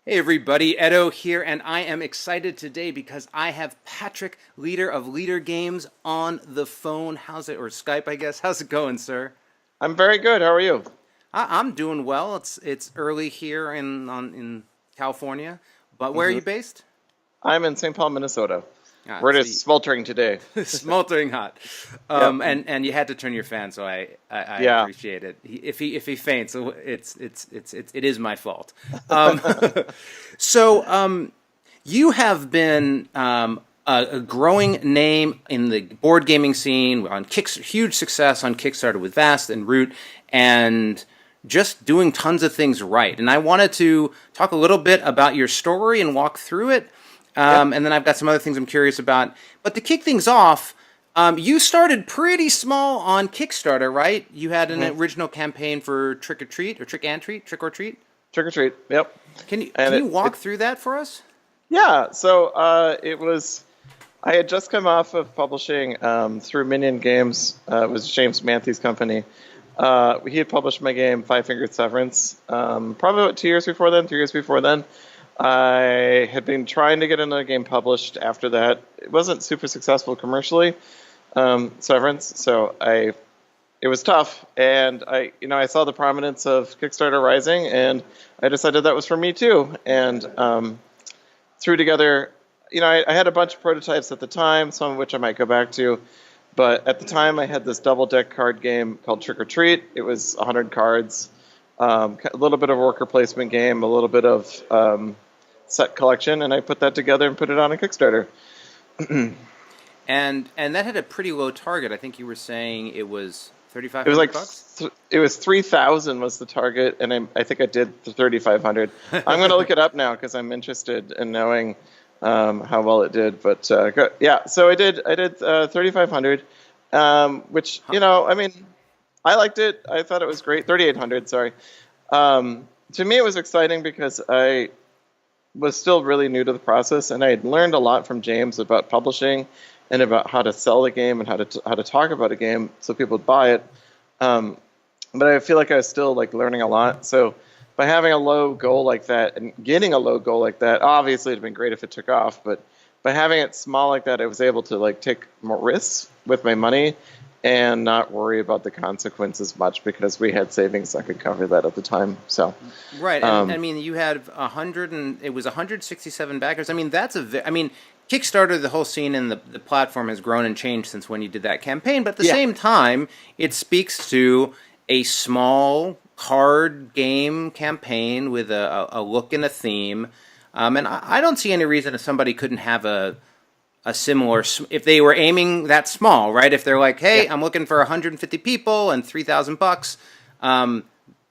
Hey everybody, Edo here, and I am excited today because I have Patrick, leader of Leader Games, on the phone. How's it, or Skype, I guess? How's it going, sir? I'm very good. How are you? I'm doing well. It's early here in California, but where are hmm you based? I'm in St. Paul, Minnesota, where it So is sweltering today. smoldering hot, Yep. and you had to turn your fan, so I Yeah. appreciate it. If he faints, it is my fault. Um, so you have been a growing name in the board gaming scene on huge success on Kickstarter with Vast and Root, and just doing tons of things right. And I wanted to talk a little bit about your story and walk through it. Yeah. And then I've got some other things I'm curious about. But to kick things off, you started pretty small on Kickstarter, right? You had an hmm original campaign for Trick or Treat or Trick or Treat. Trick or treat. Yep. Can you And can you it walk through that for us? yeah. So it was. I had just come off of publishing through Minion Games. It was James Manthe's company. He had published my game Five Fingered Severance. Probably about 2 years before then. 3 years before then. I had been trying to get another game published after that. It wasn't super successful commercially, Severance. So it was tough, and I saw the prominence of Kickstarter rising, and I decided that was for me too, and threw together. I had a bunch of prototypes at the time, some of which I might go back to, but at the time I had this double deck card game called Trick or Treat. It was 100 cards, a little bit of a worker placement game, a little bit of set collection, and I put that together and put it on a Kickstarter. And that had a pretty low target. I think you were saying it was thirty five It was hundred like bucks. it was 3,000 was the target, and I think I did the 3,500. I'm going to look it up now because I'm interested in knowing how well it did. But yeah, so I did 3,500, which Huh. I mean, I liked it. I thought it was great. 3,800, sorry. To me, it was exciting because I was still really new to the process, and I had learned a lot from James about publishing and about how to sell a game and how to talk about a game so people would buy it. Um, but I feel like I was still like learning a lot. So by having a low goal like that and getting a low goal like that, obviously it'd been great if it took off. But by having it small like that, I was able to like take more risks with my money and not worry about the consequences much because we had savings that could cover that at the time. So Right, and I um, mean, you had 100 and it was 167 backers. I mean, I mean, Kickstarter, the whole scene and the platform has grown and changed since when you did that campaign. But at the yeah, same time, it speaks to a small card game campaign with a look and a theme. And I don't see any reason if somebody couldn't have a similar if they were aiming that small, right? If they're like, yeah, hey, I'm looking for 150 people and $3,000. Um,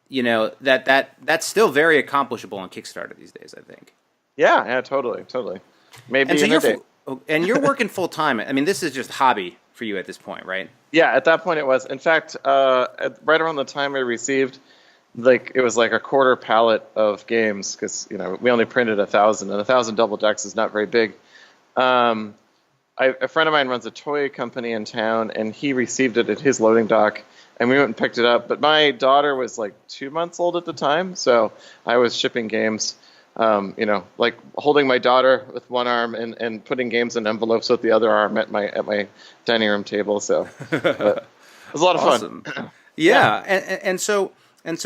that's still very accomplishable on Kickstarter these days, I think. yeah, totally, totally. And Maybe so in a day. you're working full time. I mean, this is just hobby for you at this point, right? Yeah, at that point it was. In fact, right around the time I received, like it was like a quarter pallet of games because we only printed 1,000, and 1,000 double decks is not very big. Um, a friend of mine runs a toy company in town, and he received it at his loading dock, and we went and picked it up. But my daughter was like 2 months old at the time, so I was shipping games. Like holding my daughter with one arm and putting games in envelopes with the other arm at my dining room table. So, but it was a lot of Awesome. fun. Yeah. Yeah, and so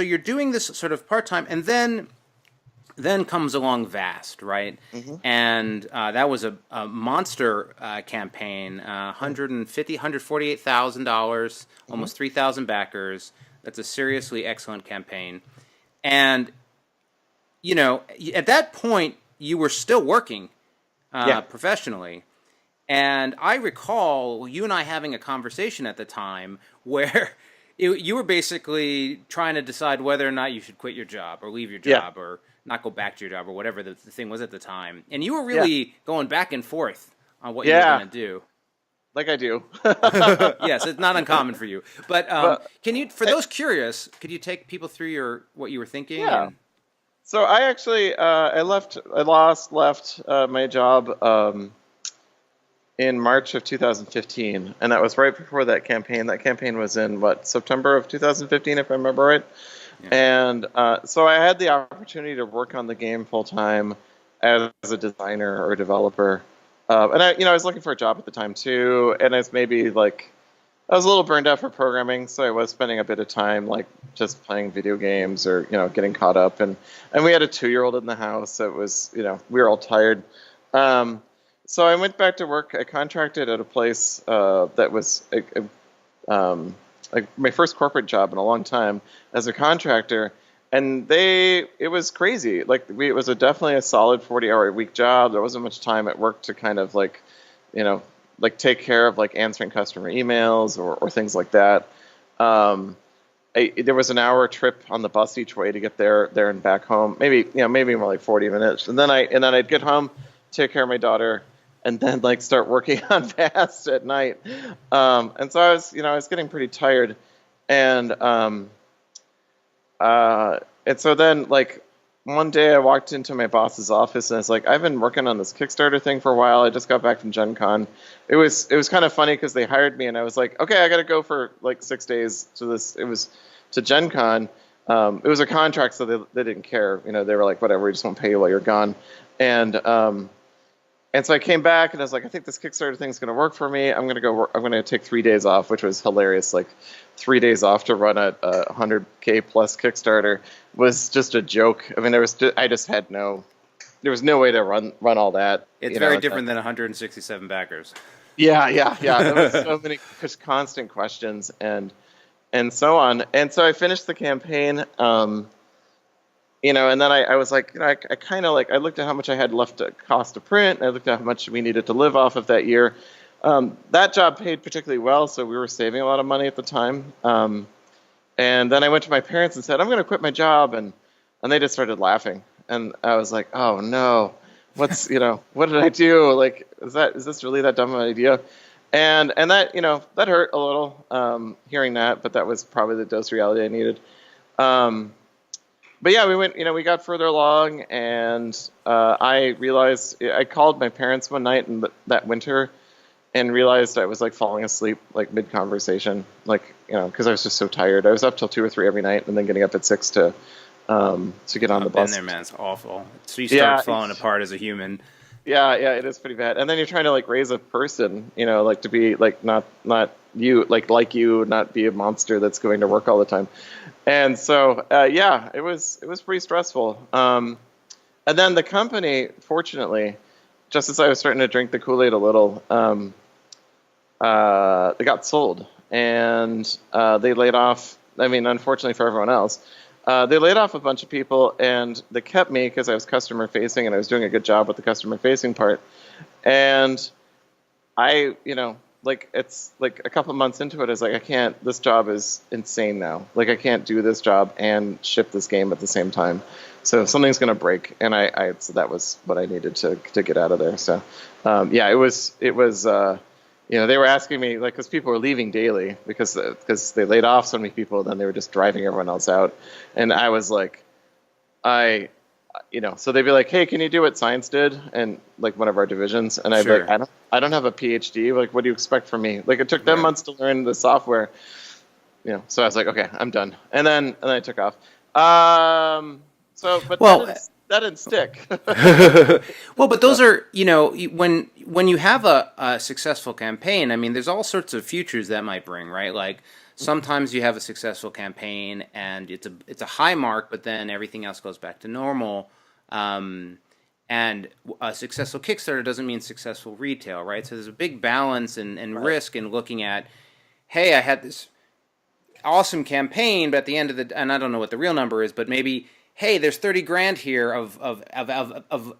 you're doing this sort of part time, and then comes along Vast, right? hmm And that was a monster campaign, 150, $148,000, hmm almost 3,000 backers. That's a seriously excellent campaign. And at that point, you were still working Yeah. professionally. And I recall you and I having a conversation at the time where you were basically trying to decide whether or not you should quit your job or leave your Yeah. job or not go back to your job or whatever the thing was at the time. And you were Yeah. really going back and forth on what you were going Yeah. to do. Like I do. Yes, it's not uncommon for you. But but can you, for I, those curious, could you take people through what you were thinking yeah. and So I actually left my job in March of 2015, and that was right before that campaign. That campaign was in what September of 2015, if I remember right. And so I had the opportunity to work on the game full time as a designer or a developer. And I was looking for a job at the time too, and it's maybe like I was a little burned out for programming, so I was spending a bit of time like just playing video games or getting caught up. And we had a 2-year-old in the house, so it was we were all tired. So I went back to work. I contracted at a place that was like my first corporate job in a long time as a contractor, and it was crazy. Like it was definitely a solid 40-hour a week job. There wasn't much time at work to kind of like take care of like answering customer emails or things like that. There was an hour trip on the bus each way to get there and back home. Maybe more like 40 minutes. And then I'd get home, take care of my daughter, and then like start working on Vast at night. And so I was getting pretty tired, and so then like one day I walked into my boss's office and it's like, I've been working on this Kickstarter thing for a while. I just got back from Gen Con. It was kind of funny because they hired me and I was like, okay, I got to go for like 6 days to this. It was to Gen Con. It was a contract, so they didn't care. They were like, whatever, we just won't pay you while you're gone. And so I came back and I was like, I think this Kickstarter thing's going to work for me. I'm going to go work. I'm going to take 3 days off, which was hilarious. Like 3 days off to run a 100K plus Kickstarter was just a joke. I mean, there was no way to run all that. It's very different than 167 backers. Yeah. There was so many just constant questions and so on. And so I finished the campaign. And then I was like, I kind of like, I looked at how much I had left to cost to print. And I looked at how much we needed to live off of that year. That job paid particularly well, so we were saving a lot of money at the time. And then I went to my parents and said, I'm going to quit my job. And they just started laughing. And I was like, oh no, what did I do? Like, is this really that dumb of an idea? And that, that hurt a little, hearing that, but that was probably the dose of reality I needed. But yeah, we got further along, and I realized I called my parents one night that winter, and realized I was like falling asleep like mid conversation, like because I was just so tired. I was up till 2 or 3 every night, and then getting up at 6 to get on the bus. Been there, man. It's awful. So you start falling apart as a human. Yeah, it is pretty bad. And then you're trying to like raise a person, like to be like not you, like you, not be a monster that's going to work all the time. And so, it was pretty stressful. And then the company, fortunately, just as I was starting to drink the Kool-Aid a little, they got sold, and they laid off. I mean, unfortunately for everyone else, they laid off a bunch of people, and they kept me because I was customer facing and I was doing a good job with the customer facing part. And I, like it's like a couple of months into it, I was like, I can't. This job is insane now. Like I can't do this job and ship this game at the same time. So something's going to break, and so that was what I needed to get out of there. So it was. They were asking me like because people were leaving daily because they laid off so many people, then they were just driving everyone else out, and I was like, so they'd be like, hey, can you do what Science did? And like one of our divisions. And I'd be like, I don't have a PhD. Like, what do you expect from me? Like it took them months to learn the software, so I was like, okay, I'm done. And then I took off. That didn't stick. Well, but those are, when you have a successful campaign, I mean, there's all sorts of futures that might bring, right? Like sometimes you have a successful campaign and it's a high mark, but then everything else goes back to normal. And a successful Kickstarter doesn't mean successful retail, right? So there's a big balance and risk in looking at, hey, I had this awesome campaign, but at the end of and I don't know what the real number is, but maybe, hey, there's 30 grand here of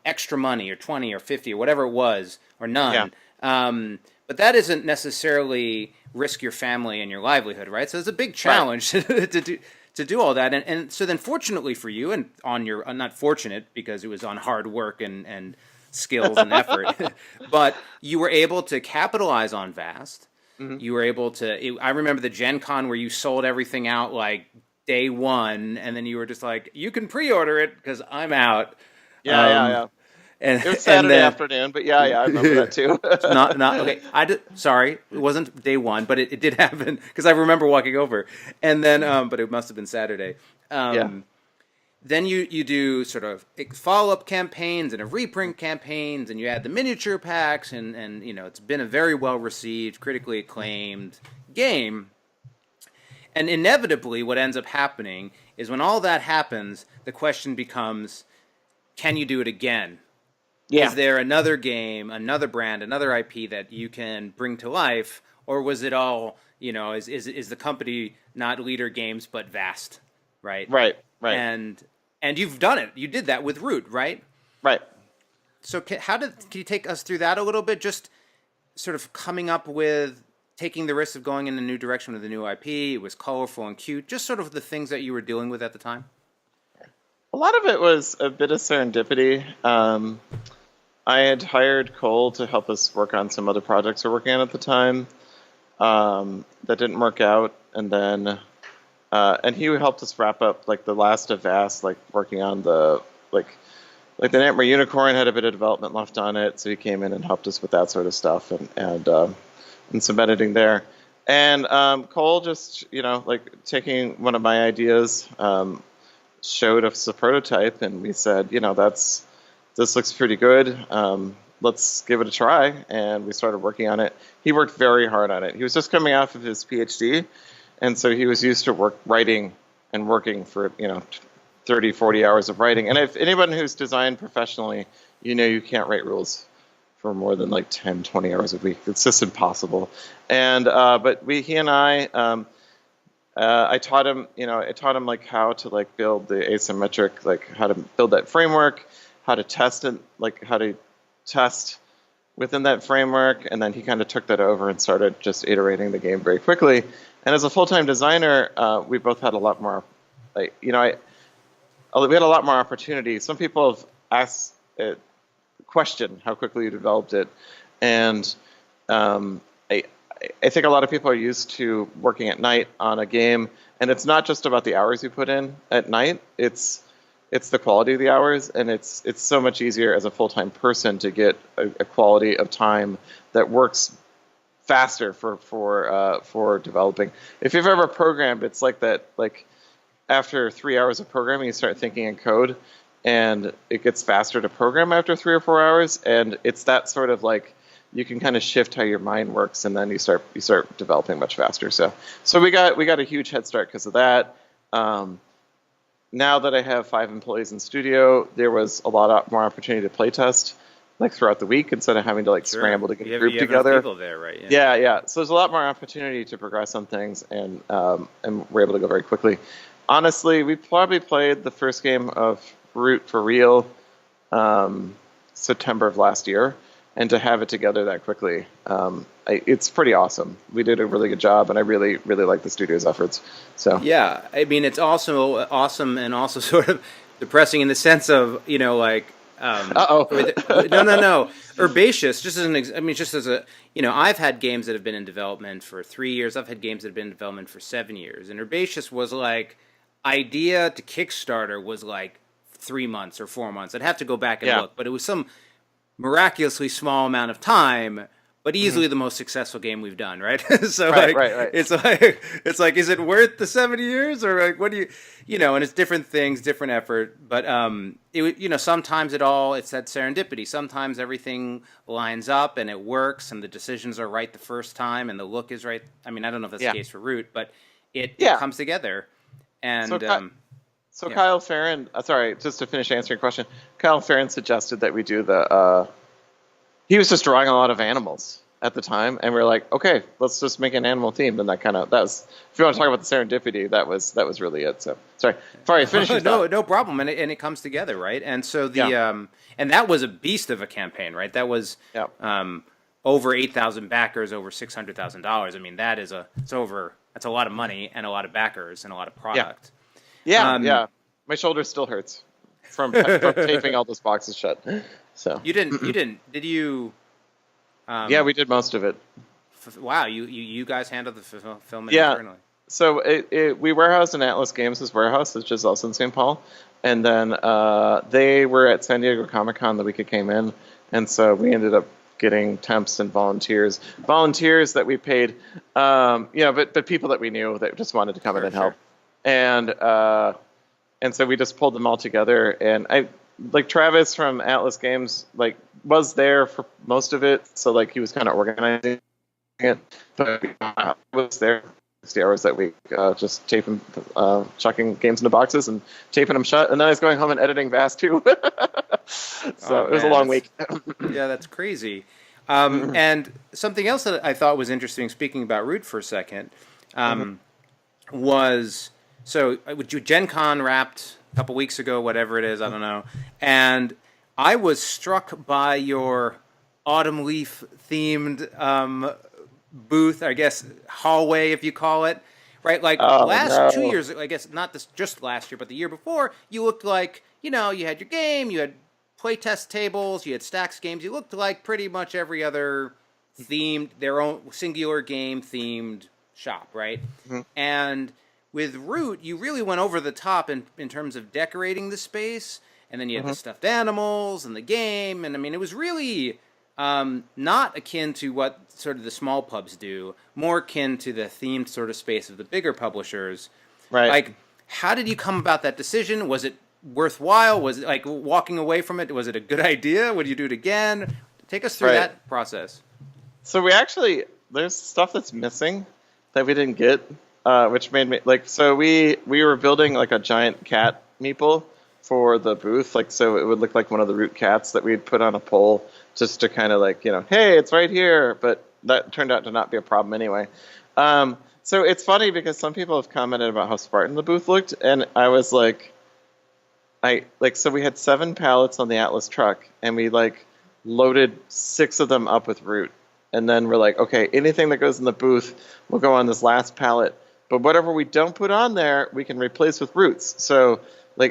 extra money, or 20 or 50 or whatever it was, or none. Yeah. But that isn't necessarily risk your family and your livelihood, right? So it's a big challenge to do all that. And so then fortunately for you, and on your, not fortunate because it was on hard work and skills and effort, but you were able to capitalize on Vast. Mm-hmm. You were able to, I remember the Gen Con where you sold everything out like day one, and then you were just like, you can pre-order it because I'm out. Yeah. And it was Saturday afternoon, but I remember that too. not okay. Sorry, it wasn't day one, but it did happen because I remember walking over, and then but it must have been Saturday. Yeah. Then you do sort of follow-up campaigns and a reprint campaigns, and you add the miniature packs, and it's been a very well-received, critically acclaimed game. And inevitably, what ends up happening is when all that happens, the question becomes, can you do it again? Yeah. Is there another game, another brand, another IP that you can bring to life? Or was it all, is the company not Leader Games but vast, right? Right. And you've done it. You did that with Root, right? Right. So can you take us through that a little bit? Just sort of coming up with taking the risk of going in a new direction with a new IP. It was colorful and cute. Just sort of the things that you were dealing with at the time. A lot of it was a bit of serendipity. I had hired Cole to help us work on some other projects we're working on at the time that didn't work out, and then and he helped us wrap up like the last of Vast, like working on the the Nightmare Unicorn had a bit of development left on it, so he came in and helped us with that sort of stuff and some editing there. And Cole just taking one of my ideas, showed us a prototype, and we said, this looks pretty good. Let's give it a try. And we started working on it. He worked very hard on it. He was just coming off of his PhD. And so he was used to writing and working for, 30, 40 hours of writing. And if anyone who's designed professionally, you can't write rules for more than 10, 20 hours a week. It's just impossible. And, but he and I taught him, how to build the asymmetric, how to build that framework, how to test it, how to test within that framework. And then he kind of took that over and started just iterating the game very quickly. And as a full-time designer, we both had a lot more, we had a lot more opportunity. Some people have asked, question how quickly you developed it. And I think a lot of people are used to working at night on a game, and it's not just about the hours you put in at night. It's the quality of the hours, and it's so much easier as a full-time person to get a quality of time that works faster for developing. If you've ever programmed, it's like that. After 3 hours of programming, you start thinking in code, and it gets faster to program after 3 or 4 hours. And it's that sort of you can kind of shift how your mind works, and then you start developing much faster. So we got a huge head start because of that. Now that I have 5 employees in studio, there was a lot more opportunity to play test throughout the week instead of having to scramble to get a group together. People there, right? Yeah. So there's a lot more opportunity to progress on things, and we're able to go very quickly. Honestly, we probably played the first game of Root for real September of last year, and to have it together that quickly, it's pretty awesome. We did a really good job, and I really, really like the studio's efforts. So yeah, I mean, it's also awesome and also sort of depressing in the sense of no. Herbaceous, just as a I've had games that have been in development for 3 years. I've had games that have been in development for 7 years, and Herbaceous was idea to Kickstarter was 3 months or 4 months. I'd have to go back and look, but it was some miraculously small amount of time, but easily the most successful game we've done, right? So right. it's is it worth the 70 years, or what do you and it's different things, different effort, but sometimes it's that serendipity. Sometimes everything lines up and it works and the decisions are right the first time and the look is right. I mean, I don't know if that's the case for Root, but it comes together. And so Kyle Farron, sorry, just to finish answering your question, Kyle Farron suggested that we do he was just drawing a lot of animals at the time, and we were like, okay, let's just make an animal theme. And that was, if you want to talk about the serendipity, that was really it. So sorry, finish your thought. No problem, and it comes together, right? And so and that was a beast of a campaign, right? That was over 8,000 backers, over $600,000. I mean, that's a lot of money and a lot of backers and a lot of product. Yeah. My shoulder still hurts from taping all those boxes shut. So you didn't? Did you? Yeah, we did most of it. Wow, you guys handled the filming internally. So we warehoused in Atlas Games' warehouse, which is also in St. Paul, and then they were at San Diego Comic-Con the week it came in, and so we ended up getting temps and volunteers that we paid, but people that we knew that just wanted to come in and help. And and so we just pulled them all together. And I like Travis from Atlas Games like was there for most of it, so like he was kind of organizing it, but I was there 60 hours that week, just taping, chucking games into boxes and taping them shut, and then I was going home and editing Vast too. So it was a long week. Yeah, that's crazy. And something else that I thought was interesting, speaking about Root for a second, was so Gen Con wrapped a couple weeks ago, whatever it is, I don't know, and I was struck by your autumn leaf themed booth, I guess hallway, if you call it, right? Like last 2 years, I guess not this just last year, but the year before, you looked like, you had your game, you had playtest tables, you had stacks games, you looked like pretty much every other themed, their own singular game themed shop, right? And with Root, you really went over the top in terms of decorating the space, and then you had the stuffed animals and the game, and I mean, it was really not akin to what sort of the small pubs do, more akin to the themed sort of space of the bigger publishers. Right. Like, how did you come about that decision? Was it worthwhile? Was it like walking away from it? Was it a good idea? Would you do it again? Take us through that process. So there's stuff that's missing that we didn't get, which made me so we were building like a giant cat meeple for the booth, like so it would look like one of the Root cats that we'd put on a pole just to kind of like, hey, it's right here. But that turned out to not be a problem anyway. So it's funny because some people have commented about how Spartan the booth looked, and I was like, so we had 7 pallets on the Atlas truck, and we loaded 6 of them up with Root. And then we're like, okay, anything that goes in the booth will go on this last pallet. But whatever we don't put on there, we can replace with Roots. So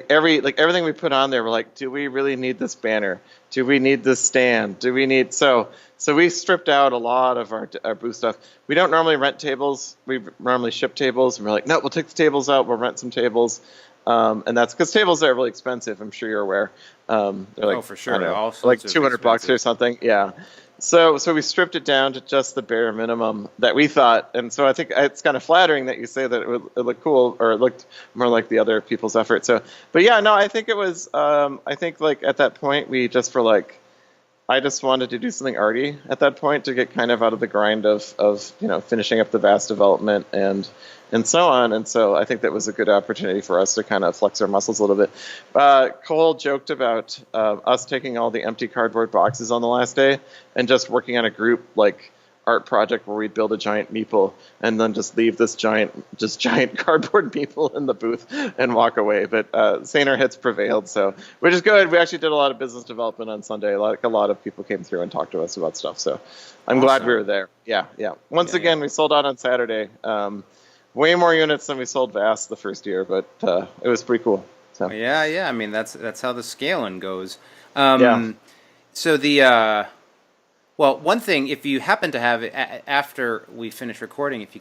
everything we put on there, we're like, do we really need this banner? Do we need this stand? Do we need so we stripped out a lot of our booth stuff. We don't normally rent tables. We normally ship tables, and we're like, no, we'll take the tables out. We'll rent some tables. And that's because tables are really expensive. I'm sure you're aware. They're like, for sure. Like $200 or something. Yeah. So we stripped it down to just the bare minimum that we thought. And so I think it's kind of flattering that you say that it looked cool, or it looked more like the other people's effort. So, but yeah, no, I think it was, I think at that point we just were I just wanted to do something arty at that point to get kind of out of the grind of finishing up the Vast development and so on. And so I think that was a good opportunity for us to kind of flex our muscles a little bit. Cole joked about us taking all the empty cardboard boxes on the last day and just working on a group art project where we'd build a giant meeple and then just leave this giant cardboard meeple in the booth and walk away. But saner heads prevailed, so which is good. We actually did a lot of business development on Sunday. A lot of people came through and talked to us about stuff. So I'm glad we were there. Yeah. Once again, we sold out on Saturday. Way more units than we sold Vast the first year, but it was pretty cool. So yeah. I mean, that's how the scaling goes. So well, one thing, if you happen to have after we finish recording, if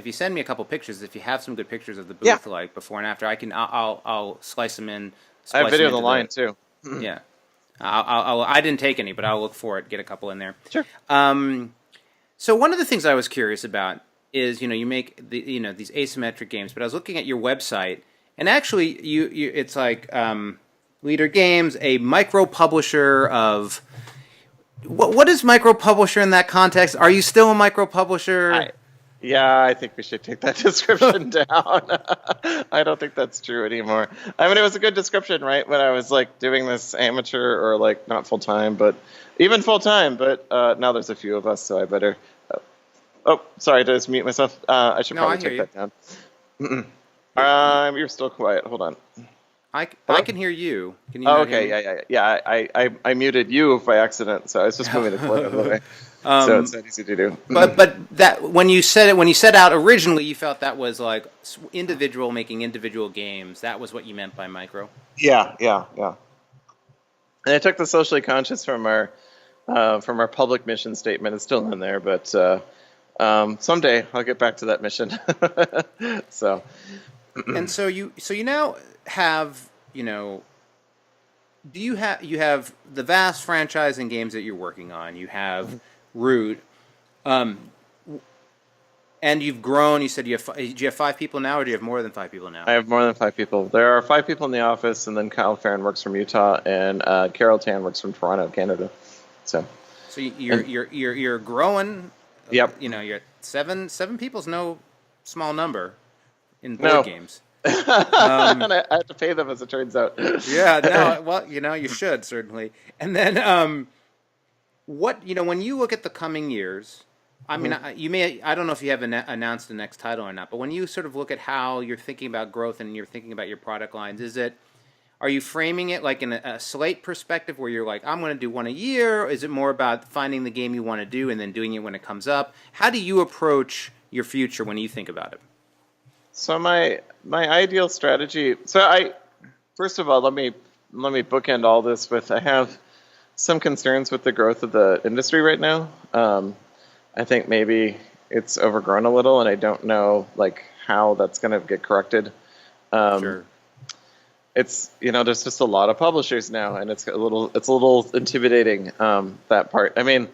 you send me a couple pictures, if you have some good pictures of the booth, like before and after, I'll slice them in. I have video of the line too. Yeah, I didn't take any, but I'll look for it. Get a couple in there. Sure. So one of the things I was curious about is you make these asymmetric games, but I was looking at your website, and actually you it's like Leader Games, a micro publisher of. What is micro publisher in that context? Are you still a micro publisher? I think we should take that description down. I don't think that's true anymore. I mean, it was a good description, right? When I was doing this amateur or not full time, but even full time. But now there's a few of us, so I better. Oh, sorry, did I just mute myself? I should probably take that down. You're still quiet. Hold on. I can hear you. Can you? Oh, okay, yeah. I muted you by accident, so I was just moving the clip out of the way. So it's not easy to do. But that when you set out originally, you felt that was making individual games. That was what you meant by micro. Yeah. And I took the socially conscious from our public mission statement. It's still in there, but someday I'll get back to that mission. So. And so you now have you have the Vast franchise and games that you're working on. You have Root. And you've grown. You said do you have 5 people now, or do you have more than 5 people now? I have more than 5 people. There are 5 people in the office, and then Kyle Farron works from Utah, and Carol Tan works from Toronto, Canada. So So and, you're growing. yep. You're seven people's no small number in board No. games. And I have to pay them, as it turns out. Yeah, no, well, you should certainly. And then, when you look at the coming years, I mean, I don't know if you have announced the next title or not, but when you sort of look at how you're thinking about growth and you're thinking about your product lines, are you framing it like in a slate perspective where you're like, I'm going to do one a year? Or is it more about finding the game you want to do and then doing it when it comes up? How do you approach your future when you think about it? So my ideal strategy. First of all, let me bookend all this with, I have some concerns with the growth of the industry right now. I think maybe it's overgrown a little, and I don't know how that's going to get corrected. Sure. It's there's just a lot of publishers now, and it's a little intimidating, that part. I mean,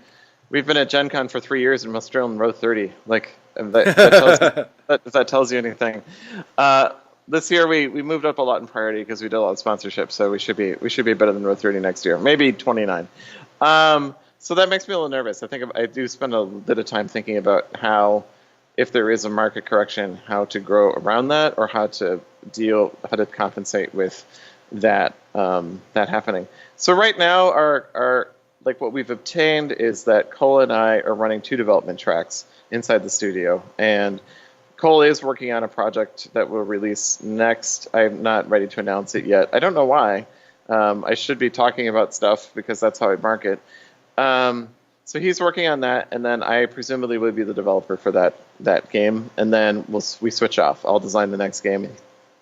we've been at Gen Con for 3 years and we're still in row 30. If that tells you anything. This year we moved up a lot in priority because we did a lot of sponsorship, so we should be better than row 30 next year, maybe 29. So that makes me a little nervous. I do spend a bit of time thinking about how, if there is a market correction, how to grow around that, or how to compensate with that happening. So right now, our what we've obtained is that Cole and I are running 2 development tracks inside the studio, and Cole is working on a project that will release next. I'm not ready to announce it yet. I don't know why. I should be talking about stuff because that's how I market. So he's working on that, and then I presumably will be the developer for that game, and then we switch off. I'll design the next game,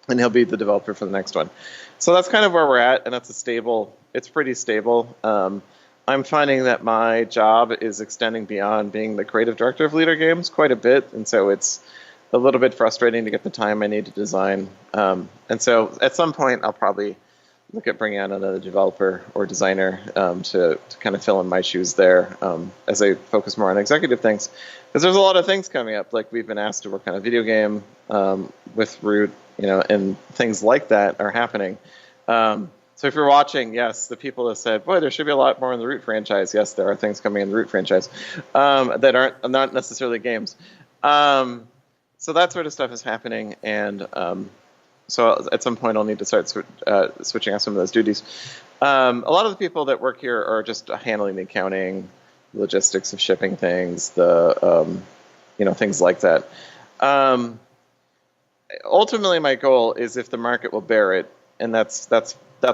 and he'll be the developer for the next one. So that's kind of where we're at, and it's pretty stable. I'm finding that my job is extending beyond being the creative director of Leader Games quite a bit, and so it's a little bit frustrating to get the time I need to design. And so at some point, I'll probably look at bringing on another developer or designer to kind of fill in my shoes there, as I focus more on executive things. Because there's a lot of things coming up. Like, we've been asked to work on a video game with Root, and things like that are happening. So if you're watching, yes, the people have said, boy, there should be a lot more in the Root franchise. Yes, there are things coming in the Root franchise that are not necessarily games. So that sort of stuff is happening, and so at some point I'll need to start switching off some of those duties. A lot of the people that work here are just handling the accounting, logistics of shipping things, things like that. Ultimately, my goal is, if the market will bear it, and that's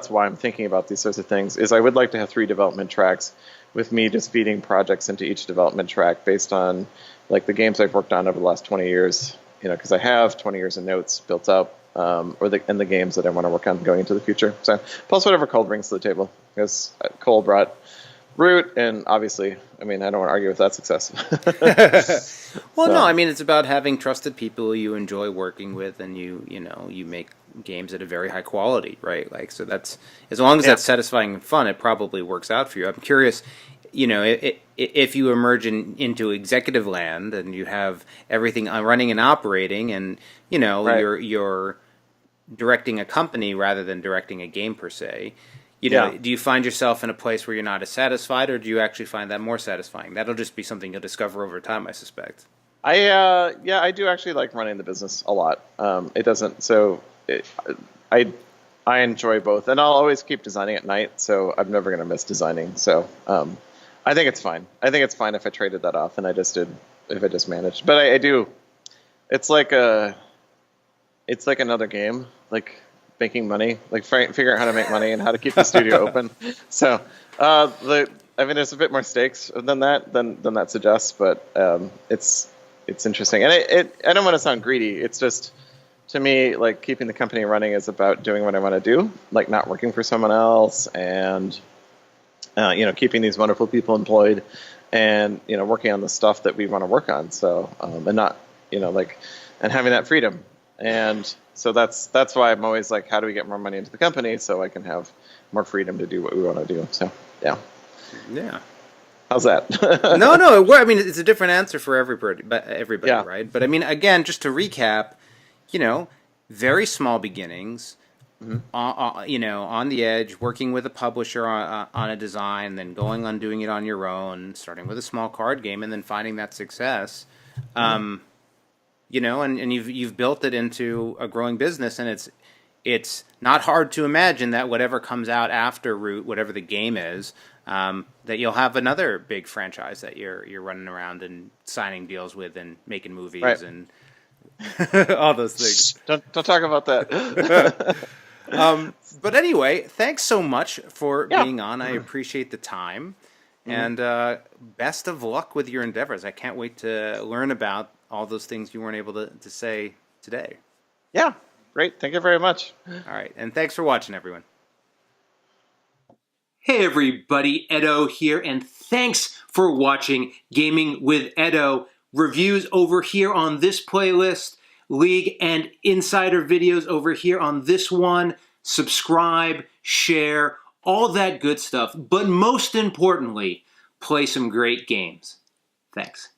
why I'm thinking about these sorts of things, is I would like to have 3 development tracks with me just feeding projects into each development track based on the games I've worked on over the last 20 years, because I have 20 years of notes built up, and the games that I want to work on going into the future. So plus whatever Cole brings to the table, because Cole brought Root, and obviously, I don't want to argue with that success. Well, no, it's about having trusted people you enjoy working with, and you make games at a very high quality, right? So that's, as long as that's satisfying and fun, it probably works out for you. I'm curious, if you emerge into executive land and you have everything running and operating, and Right. you're directing a company rather than directing a game per se, do you find yourself in a place where you're not as satisfied, or do you actually find that more satisfying? That'll just be something you'll discover over time, I suspect. I do actually like running the business a lot. I enjoy both, and I'll always keep designing at night, so I'm never going to miss designing. So I think it's fine. I think it's fine if I traded that off and if I just managed. But I do. It's like another game, like making money, figuring out how to make money and how to keep the studio open. So there's a bit more stakes than that suggests, but it's interesting. And I don't want to sound greedy. It's just, to me, keeping the company running is about doing what I want to do, not working for someone else, and keeping these wonderful people employed, and working on the stuff that we want to work on. So and not and having that freedom. And so that's why I'm always how do we get more money into the company so I can have more freedom to do what we want to do. So yeah. How's that? No. I mean, it's a different answer for everybody, Yeah. right? But I mean, again, just to recap, very small beginnings, on the edge, working with a publisher on a design, then going on doing it on your own, starting with a small card game, and then finding that success. And you've built it into a growing business, and it's not hard to imagine that whatever comes out after Root, whatever the game is, that you'll have another big franchise that you're running around and signing deals with and making movies Right. and all those things. Don't talk about that. But anyway, thanks so much for Yeah. being on. I appreciate the time, and best of luck with your endeavors. I can't wait to learn about all those things you weren't able to say today. Yeah, great. Thank you very much. All right, and thanks for watching, everyone. Hey everybody, Edo here, and thanks for watching Gaming with Edo. Reviews over here on this playlist, League and Insider videos over here on this one. Subscribe, share, all that good stuff. But most importantly, play some great games. Thanks.